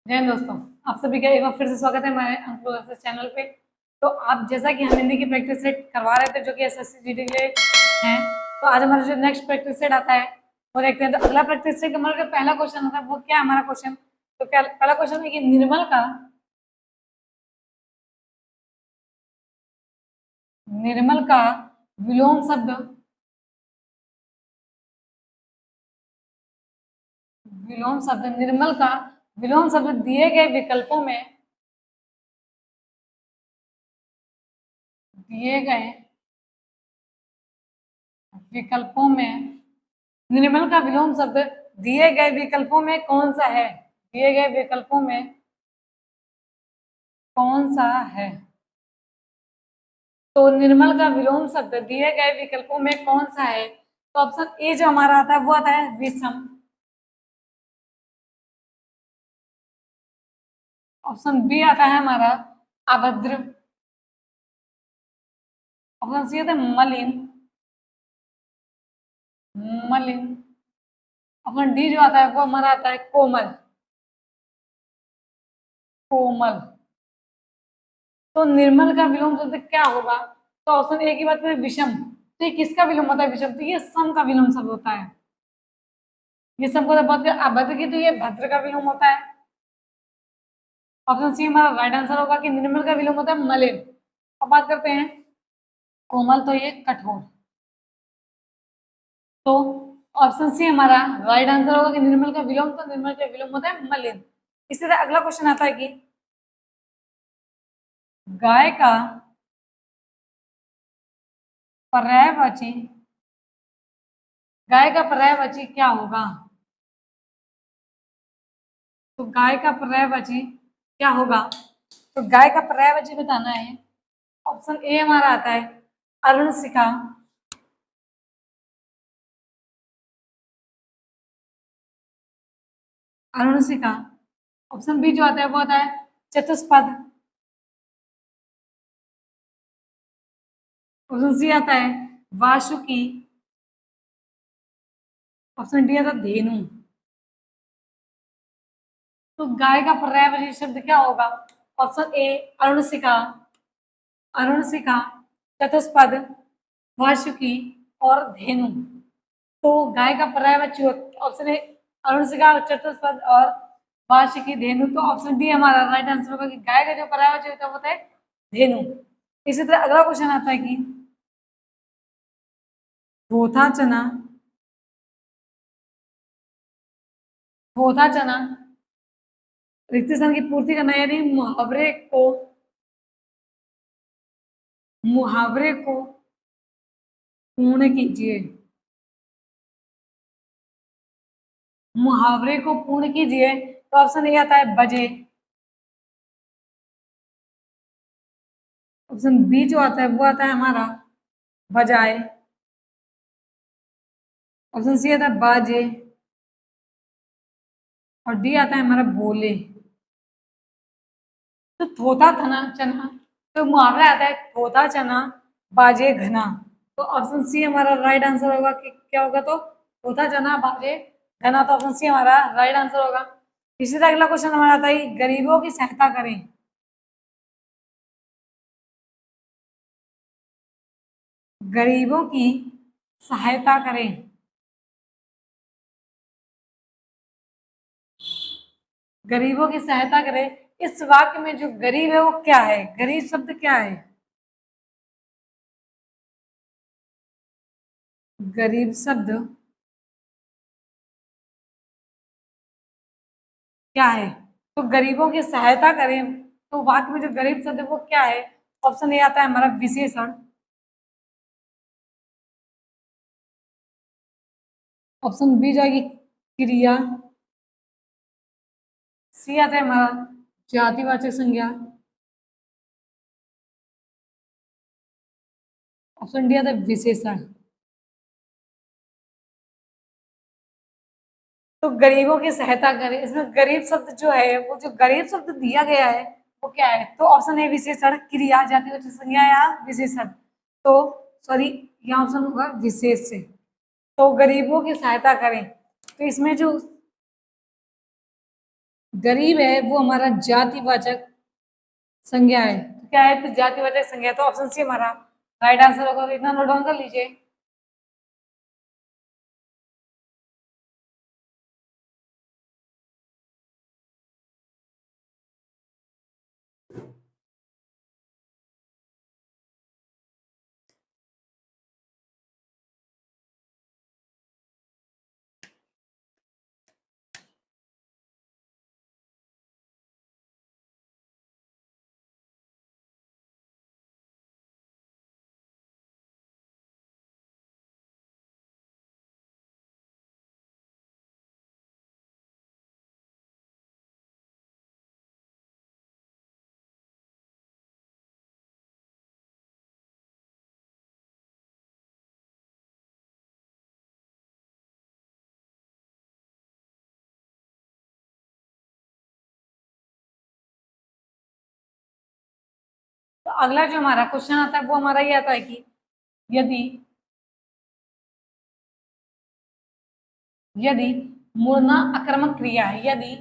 जय हिंद दोस्तों। आप सभी का एक बार फिर से स्वागत है हमारे अंकुर चैनल पे। तो आप जैसा कि हम हिंदी की प्रैक्टिस सेट करवा रहे थे जो कि एसएससी जीडी के लिए हैं, तो आज हमारा जो नेक्स्ट प्रैक्टिस सेट आता है वो देखते हैं। तो अगला प्रैक्टिस सेट हमारा जो पहला क्वेश्चन होता है वो क्या है हमारा क्वेश्चन। तो क्या पहला क्वेश्चन है कि निर्मल का विलोम शब्द निर्मल का विलोम शब्द दिए गए विकल्पों में निर्मल का विलोम शब्द दिए गए विकल्पों में कौन सा है? दिए गए विकल्पों में कौन सा है? तो निर्मल का विलोम शब्द दिए गए विकल्पों में कौन सा है? तो ऑप्शन ए जो हमारा आता है वो आता है विषम। ऑप्शन बी आता है हमारा अभद्र। ऑप्शन सी आता है मलिन। मलिन। ऑप्शन डी जो आता है वो हमारा आता है कोमल। कोमल। तो निर्मल का विलोम शब्द क्या होगा? तो ऑप्शन ए की बात करें विषम, तो ये किसका विलोम होता है? विषम। तो ये सम का विलोम शब्द होता है। ये सबको तो बात करें अभद्र की, तो ये भद्र का विलोम होता है। ऑप्शन सी हमारा राइट आंसर होगा कि निर्मल का विलोम होता है मलिन। अब बात करते हैं कोमल, तो ये कठोर। तो ऑप्शन सी हमारा राइट आंसर होगा कि निर्मल का विलोम, तो निर्मल का विलोम होता है मलिन। इसी तरह अगला क्वेश्चन आता है कि गाय का पर्यायवाची गाय का पर्यायवाची क्या होगा? तो गाय का पर्यायवाची क्या होगा? तो गाय का पर्यायवाची बताना है। ऑप्शन ए हमारा आता है अरुणशिखा। अरुणशिखा। ऑप्शन बी जो आता है वो आता है चतुष्पद। ऑप्शन सी आता है वासुकी। ऑप्शन डी आता है धेनु। तो गाय का पर्यायवाची शब्द क्या होगा? ऑप्शन ए अरुणशिखा, अरुणशिखा, चतुष्पद, वासुकी और धेनु। तो गाय का पर्यायवाची ऑप्शन ए अरुणशिखा, चतुष्पद और वार्षिकी, धेनु। तो ऑप्शन डी हमारा राइट आंसर होगा कि गाय का जो पर्यायवाची होता है वो होता है धेनु। इसी तरह अगला क्वेश्चन आता है कि थोथा चना थोथा चना रिक्त स्थान की पूर्ति करना, यानी मुहावरे को पूर्ण कीजिए। मुहावरे को पूर्ण कीजिए। तो ऑप्शन ए आता है बजे। ऑप्शन बी जो आता है वो आता है हमारा बजाए। ऑप्शन सी आता है बाजे और डी आता है हमारा बोले। तो थोथा थना चना, तो मुहावरा आता है थोथा चना बाजे घना। तो ऑप्शन सी हमारा राइट आंसर होगा कि क्या होगा? तो थोथा चना बाजे घना। तो ऑप्शन सी हमारा राइट आंसर होगा। इसी तरह अगला क्वेश्चन हमारा आता है गरीबों की सहायता करें। गरीबों की सहायता करें। गरीबों की सहायता करें, इस वाक्य में जो गरीब है वो क्या है? गरीब शब्द क्या है? गरीब शब्द क्या है? तो गरीबों की सहायता करें, तो वाक्य में जो गरीब शब्द है वो क्या है? ऑप्शन ए आता है हमारा विशेषण। ऑप्शन बी जाएगी क्रिया। सी आता है हमारा जातिवाचक संज्ञा। ऑप्शन डी आता है विशेषण। तो गरीबों की सहायता करें, इसमें गरीब शब्द जो है वो जो गरीब शब्द दिया गया है वो क्या है? तो ऑप्शन ए विशेषण, क्रिया, जातिवाचक संज्ञा या विशेषण। तो सॉरी, यहाँ ऑप्शन होगा विशेष से। तो गरीबों की सहायता करें, तो इसमें जो गरीब है वो हमारा जातिवाचक संज्ञा है। तो क्या है? तो जातिवाचक संज्ञा, तो ऑप्शन सी हमारा राइट आंसर होगा। तो इतना नोट डाउन कर लीजिए। तो अगला जो हमारा क्वेश्चन आता है वो हमारा ये आता है कि यदि यदि मुड़ना आक्रामक क्रिया है, यदि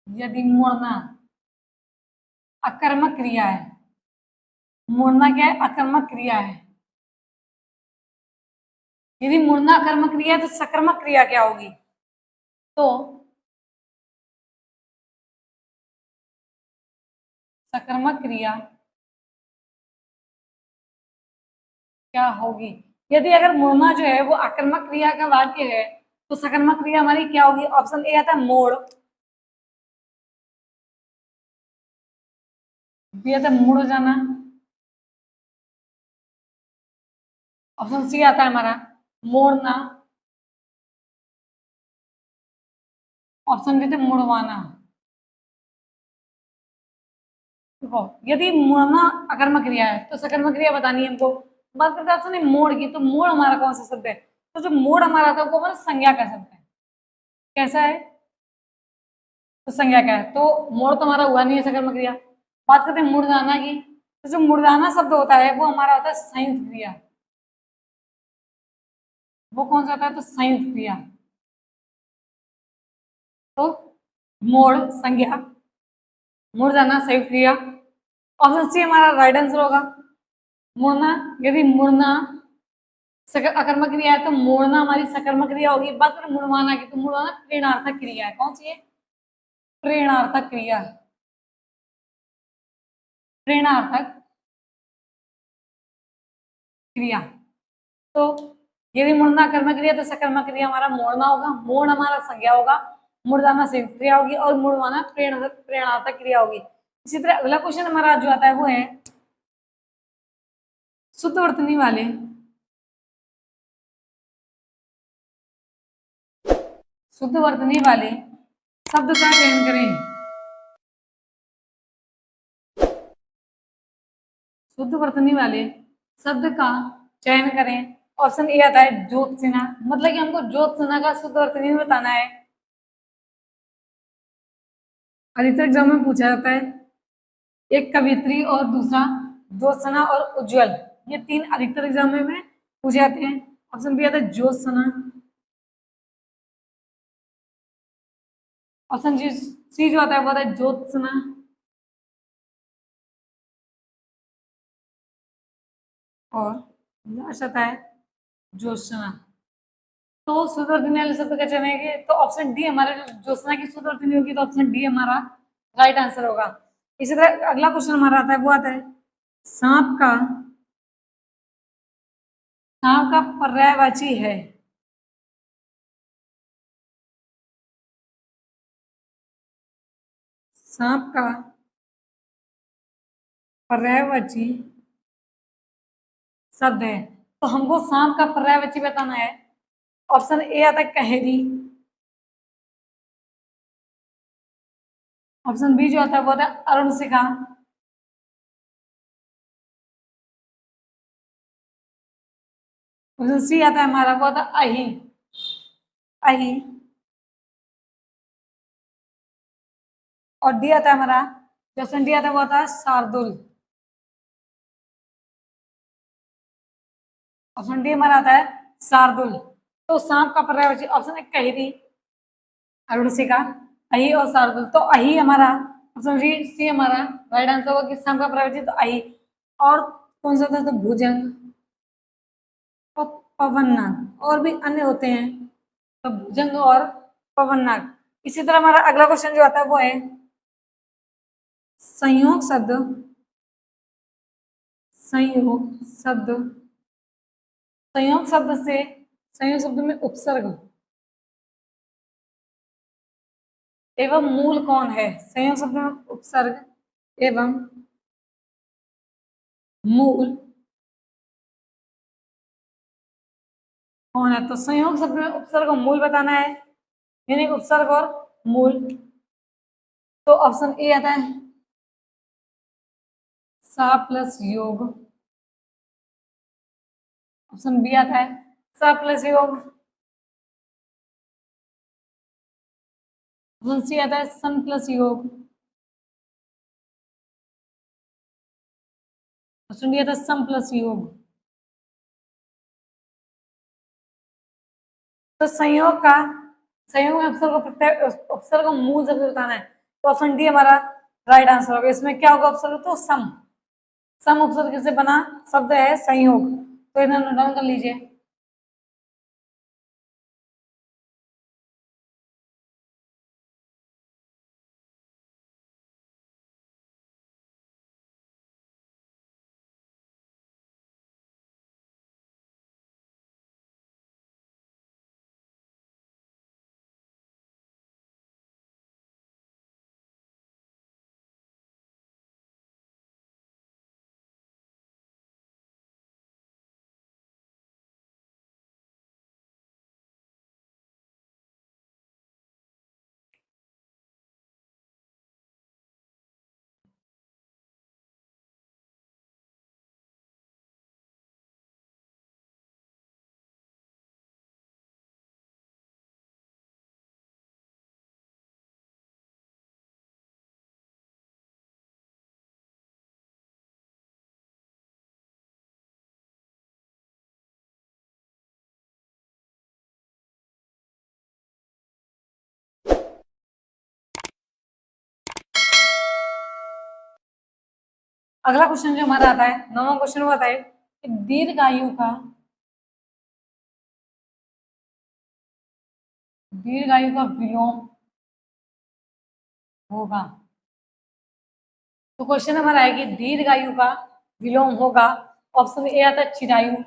यदि मुड़ना आक्रामक क्रिया है, मुड़ना क्या है? आक्रामक क्रिया है। यदि मुड़ना आक्रामक क्रिया है तो सकारात्मक क्रिया क्या होगी? तो सकारात्मक क्रिया क्या होगी? यदि अगर मुड़ना जो है वो आक्रामक क्रिया का वाक्य है तो सकारात्मक क्रिया हमारी क्या होगी? ऑप्शन ए आता है मोड़, बी आता है मुड़ जाना, ऑप्शन सी आता है हमारा मोड़ना, ऑप्शन बी थे मुड़वाना। देखो, यदि मुड़ना अकर्मक क्रिया है तो सकर्मक क्रिया बतानी है हमको। बात करते हैं ऑप्शन मोड़ की, तो मोड़ हमारा कौन सा शब्द है? तो जो मोड़ हमारा था वो हमारा संज्ञा का शब्द है। कैसा है? तो संज्ञा का है, तो मोड़ तो हमारा हुआ नहीं है सकर्मक क्रिया। बात करते हैं मुड़ाना की, तो जो मुड़ाना शब्द होता है वो हमारा होता है संयुक्त क्रिया। वो कौन सा होता है? तो संयुक्त क्रिया। तो मोड़ संज्ञा, मुड़ जाना संयुक्त क्रिया, ऑप्शन सी हमारा राइट आंसर होगा। मुड़ना, यदि मुड़ना अकर्मक क्रिया है तो मोड़ना हमारी सकर्मक क्रिया होगी। बात करें मुड़वाना की, तो मुड़वाना प्रेरणार्थक क्रिया है। कौन सी है? प्रेरणार्थक क्रिया, प्रेरणार्थक क्रिया। तो यदि मुड़ना कर्मक क्रिया तो सकर्मक क्रिया हमारा मोड़ना होगा, मोड़ हमारा संज्ञा होगा, मुड़ जाना संयुक्त क्रिया होगी और मुड़वाना प्रेरणार्थक क्रिया होगी। इसी तरह अगला क्वेश्चन हमारा जो आता है वो है शुद्ध वर्तनी वाले शुद्ध वर्तनी वाले शब्द का चयन करें। शुद्ध वर्तनी वाले शब्द का चयन करें। ऑप्शन ए आता है ज्योत्सना, मतलब कि हमको ज्योत्सना का शुद्ध वर्तनी बताना है। अधिकतर एग्जाम में पूछा जाता है। एक कवित्री और दूसरा ज्योत्सना और उज्जवल, ये तीन अधिकतर एग्जाम में पूछे जाते हैं। ऑप्शन बी आता है ज्योत्सना, ऑप्शन जी सी जो आता है वो आता है ज्योत्सना, और लास्ट आता है ज्योत्सना। तो शुद्ध वर्तनी वाले शब्द का चुनेंगे तो ऑप्शन डी हमारा जो ज्योत्सना की शुद्ध वर्तनी होगी, तो ऑप्शन डी हमारा राइट आंसर होगा। इसी तरह अगला क्वेश्चन हमारा आता है वो आता है सांप का पर्यायवाची है। सांप का पर्यायवाची शब्द है, तो हमको सांप का पर्यायवाची बताना है। ऑप्शन ए आता है कहेरी, ऑप्शन बी जो आता है वो आता है अरुण शिखा, ऑप्शन सी आता है हमारा वो आता है अही, अही, और डी आता है हमारा, जो ऑप्शन डी आता है वो आता है शार्दुल। ऑप्शन डी हमारा आता है शार्दुल। तो सांप का पर्यायवाची ऑप्शन है कहेरी, अरुण सिका, अही और शार्दुल। तो अही हमारा ऑप्शन सी हमारा राइट आंसर होगा। किस नाम का पर्वत तो अही। और कौन सा था? तो भुजंग, पवननाग, और भी अन्य होते हैं। तो भुजंग और पवननाग। इसी तरह हमारा अगला क्वेश्चन जो आता है वो है संयोग शब्द, संयोग शब्द, संयोग शब्द से, संयोग शब्द में उपसर्ग एवं मूल कौन है? संयोग शब्द में उपसर्ग एवं मूल कौन है? तो संयोग शब्द में उपसर्ग और मूल बताना है, यानी उपसर्ग और मूल। तो ऑप्शन ए आता है सा प्लस योग, ऑप्शन बी आता है सा प्लस योग, ऑप्शन सी आता है सन प्लस योग, ऑप्शन डी आता है सम प्लस योग। तो संयोग का, संयोग में उपसर्ग को प्रत्यय, उपसर्ग को मूल शब्द बताना है। तो ऑप्शन डी हमारा राइट आंसर होगा। इसमें क्या होगा? उपसर्ग तो सम, सम उपसर्ग से बना शब्द है संयोग। तो इन्हें नोट डाउन कर लीजिए। अगला क्वेश्चन जो हमारा आता है, नौवां क्वेश्चन वो आता है कि दीर्घायु का, दीर्घायु का विलोम होगा। तो क्वेश्चन हमारा है कि दीर्घायु का विलोम होगा। ऑप्शन ए आता है चिरायु,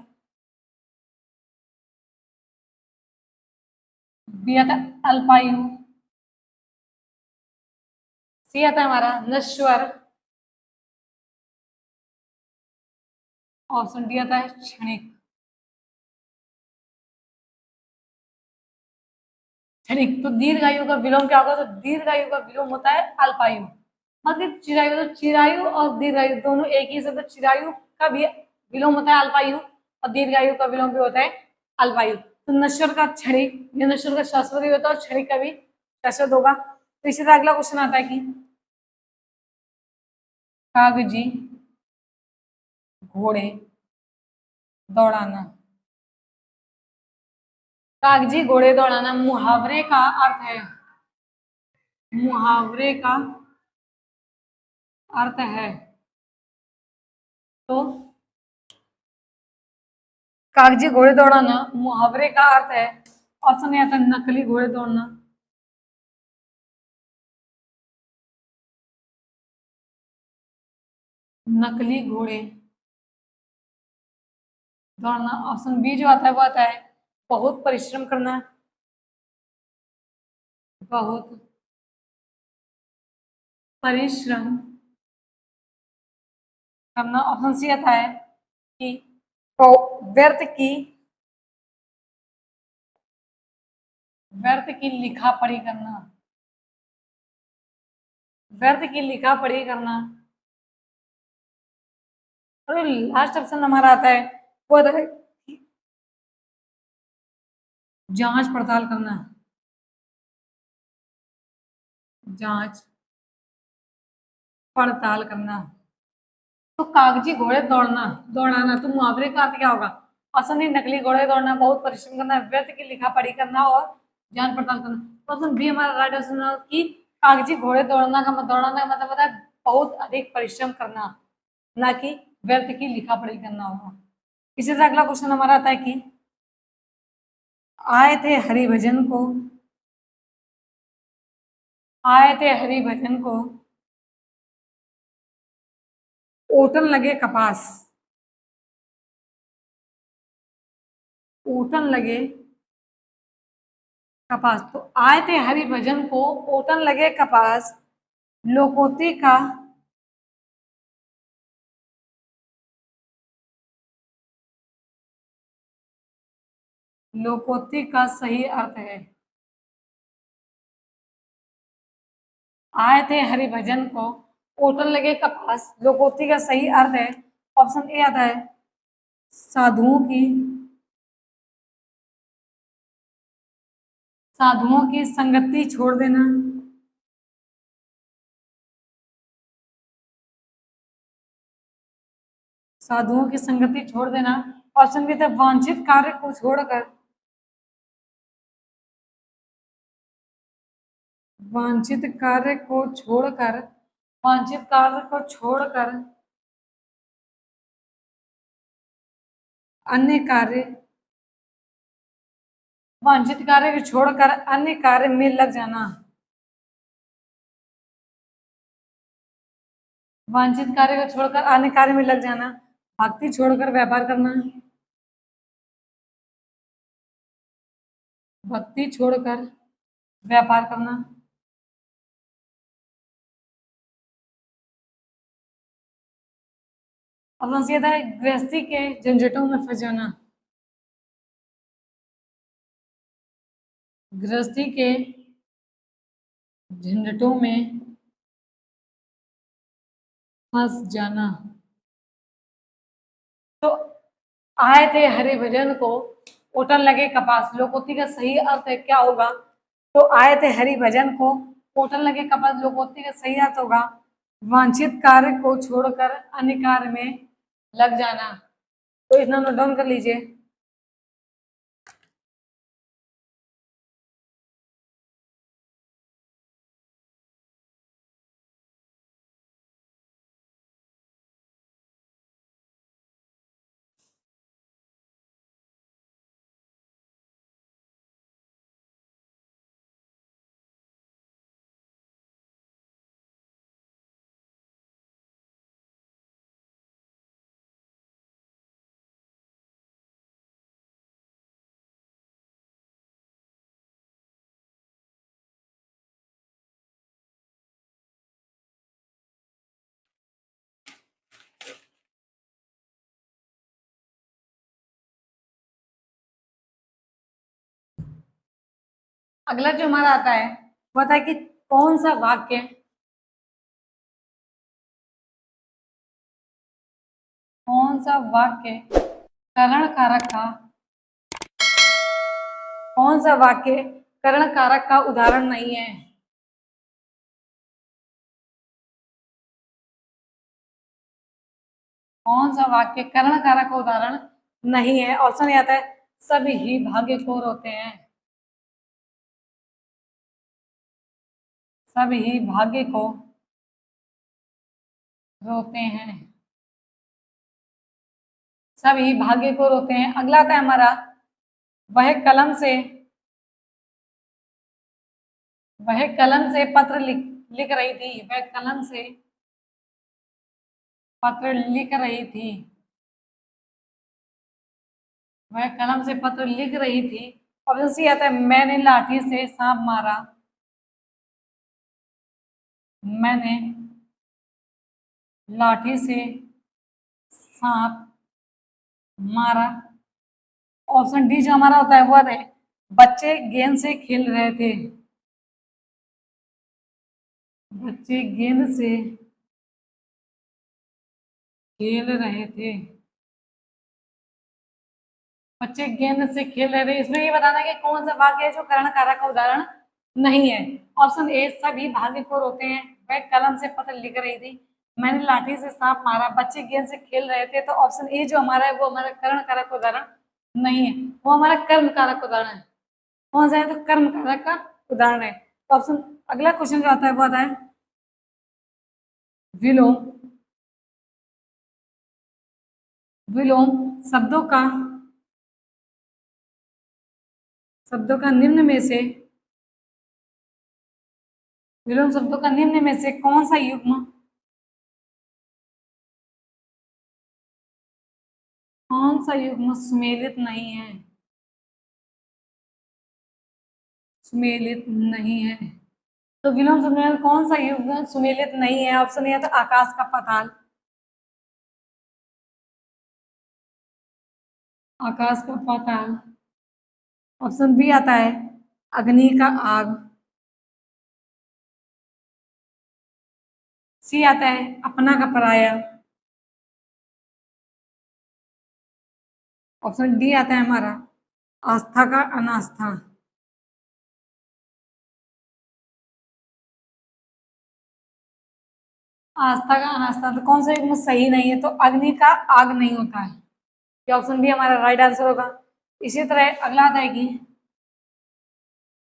बी आता है अल्पायु, सी आता है हमारा नश्वर, ऑप्शन डी आता है क्षणिक। क्षणिक। तो दीर्घायु का विलोम क्या होगा? तो दीर्घायु का विलोम होता है अल्पायु। मतलब चिरायु, तो चिरायु और दीर्घायु दोनों एक ही शब्द। चिरायु का भी विलोम होता है अल्पायु और दीर्घायु का विलोम भी होता है अल्पायु। तो नश्वर का क्षणिक, ये नश्वर का शाश्वत होता है और क्षणिक का भी शाश्वत होगा। तो इसी तरह अगला क्वेश्चन आता है कि कागजी घोड़े दौड़ाना, कागजी घोड़े दौड़ाना मुहावरे का अर्थ है, मुहावरे का अर्थ है। तो कागजी घोड़े दौड़ाना मुहावरे का अर्थ है। ऑप्शन ए आता है नकली घोड़े दौड़ना, नकली घोड़े दौड़ना। ऑप्शन बी जो आता है वो आता है बहुत परिश्रम करना, बहुत परिश्रम करना। ऑप्शन सी आता है कि व्यर्थ की, व्यर्थ की लिखा पढ़ी करना, व्यर्थ की लिखा पढ़ी करना। और लास्ट ऑप्शन हमारा आता है वो आता है जांच पड़ताल करना, जांच पड़ताल करना। तो कागजी घोड़े दौड़ना, दौड़ाना, तो मुहावरे का अर्थ क्या होगा? ऑप्शन ए नकली घोड़े दौड़ना, बहुत परिश्रम करना, व्यर्थ की लिखा पढ़ी करना और ज्ञान प्रदान करना। तो ऑप्शन बी हमारा राइट ऑप्शन है कि कागजी घोड़े दौड़ाने का मतलब होता है बहुत अधिक परिश्रम करना, ना कि व्यर्थ की लिखा पढ़ी करना होगा। इसी तरह अगला क्वेश्चन हमारा आता है कि आए थे हरिभजन को, आए थे हरिभजन को ओटन लगे कपास, ओटन लगे कपास। तो आए थे हरिभजन को ओटन लगे कपास, लोकोती का, लोकोती का सही अर्थ है। आए थे हरिभजन को ओटन लगे कपास, लोकोती का सही अर्थ है ऑप्शन ए आता है साधुओं की, साधुओं की संगति छोड़ देना, साधुओं की संगति छोड़ देना। ऑप्शन बी था वांछित कार्य को छोड़कर, वांछित कार्य को छोड़कर, वांछित कार्य को छोड़कर अन्य कार्य, वांछित कार्य को छोड़कर अन्य कार्य में लग जाना, वांछित कार्य को छोड़कर अन्य कार्य में लग जाना, भक्ति छोड़कर व्यापार करना, भक्ति छोड़कर व्यापार करना। अब सीधा है गृहस्थी के झंझटों में फंस जाना, गृहस्थी के झंझटों में फंस जाना। तो आए थे हरे भजन को ओटन लगे कपास, लोकोक्ति का सही अर्थ है क्या होगा? तो आए थे हरि भजन को ओटन लगे कपास, लोकोक्ति का सही अर्थ होगा वांछित कार्य को छोड़कर अन्य कार्य में लग जाना। तो इतना नोट डाउन कर लीजिए। अगला जो हमारा आता है वो आता है कि कौन सा वाक्य, कौन सा वाक्य करण कारक का, कौन सा वाक्य करण कारक का उदाहरण नहीं है। कौन सा वाक्य करण कारक का उदाहरण नहीं है? ऑप्शन ये आता है सभी ही भाग्य को रोते हैं, सभी ही भाग्य को रोते हैं, सभी भाग्य को रोते हैं। अगला आता है हमारा वह कलम से, वह कलम से पत्र लिख रही थी, वह कलम से पत्र लिख रही थी, वह कलम से पत्र लिख रही थी। ऑप्शन सी आता है मैंने लाठी से सांप मारा, मैंने लाठी से सांप मारा। ऑप्शन डी जो हमारा होता है वो है बच्चे गेंद से खेल रहे थे, बच्चे गेंद से खेल रहे थे, बच्चे गेंद से खेल रहे थे। इसमें ये बताना है कि कौन सा वाक्य है जो करण कारक का उदाहरण नहीं है। ऑप्शन ए सभी भाग्य को रोते हैं, वह कलम से पत्र लिख रही थी, मैंने लाठी से सांप मारा, बच्चे गेंद से खेल रहे थे। तो ऑप्शन ए जो हमारा है वो हमारा करण कारक का उदाहरण नहीं है, वो हमारा कर्म कारक उदाहरण है। कौन सा है? तो कर्म कारक का उदाहरण है। तो ऑप्शन अगला क्वेश्चन जो आता है वो आता है विलोम। विलोम शब्दों का निम्न में से, विलोम शब्दों का निम्न में से कौन सा युग्म, कौन सा युग्म सुमेलित नहीं है? सुमेलित नहीं है। तो विलोम शब्द में कौन सा युग्म सुमेलित नहीं है? ऑप्शन ए तो आकाश का पाताल, आकाश का पाताल। ऑप्शन बी आता है अग्नि का आग। सी आता है अपना का पराया। ऑप्शन डी आता है हमारा आस्था का अनास्था। आस्था का अनास्था, तो कौन सा युग्म सही नहीं है? तो अग्नि का आग नहीं होता है। ये ऑप्शन बी हमारा राइट आंसर होगा। इसी तरह अगला आता है कि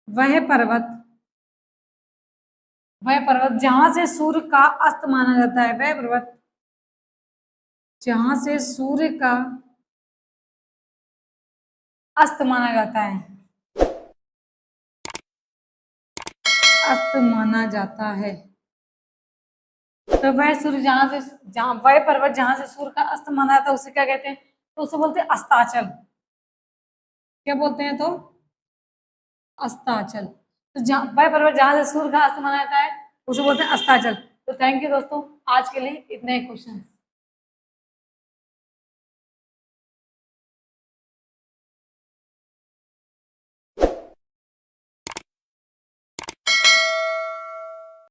वह पर्वत, वह पर्वत जहां से सूर्य का अस्त माना जाता है, वह पर्वत जहां से सूर्य का अस्त माना जाता है, अस्त माना जाता है। तो वह सूर्य जहां से, जहां वह पर्वत जहां से सूर्य का अस्त माना जाता है उसे क्या कहते हैं? तो उसे बोलते हैं अस्ताचल। क्या बोलते हैं? तो अस्ताचल। तो जहाँ वह पर्वत जहां से सूर्य का अस्त माना जाता है उसे बोलते हैं अस्ताचल। तो थैंक यू दोस्तों, आज के लिए इतने ही क्वेश्चन।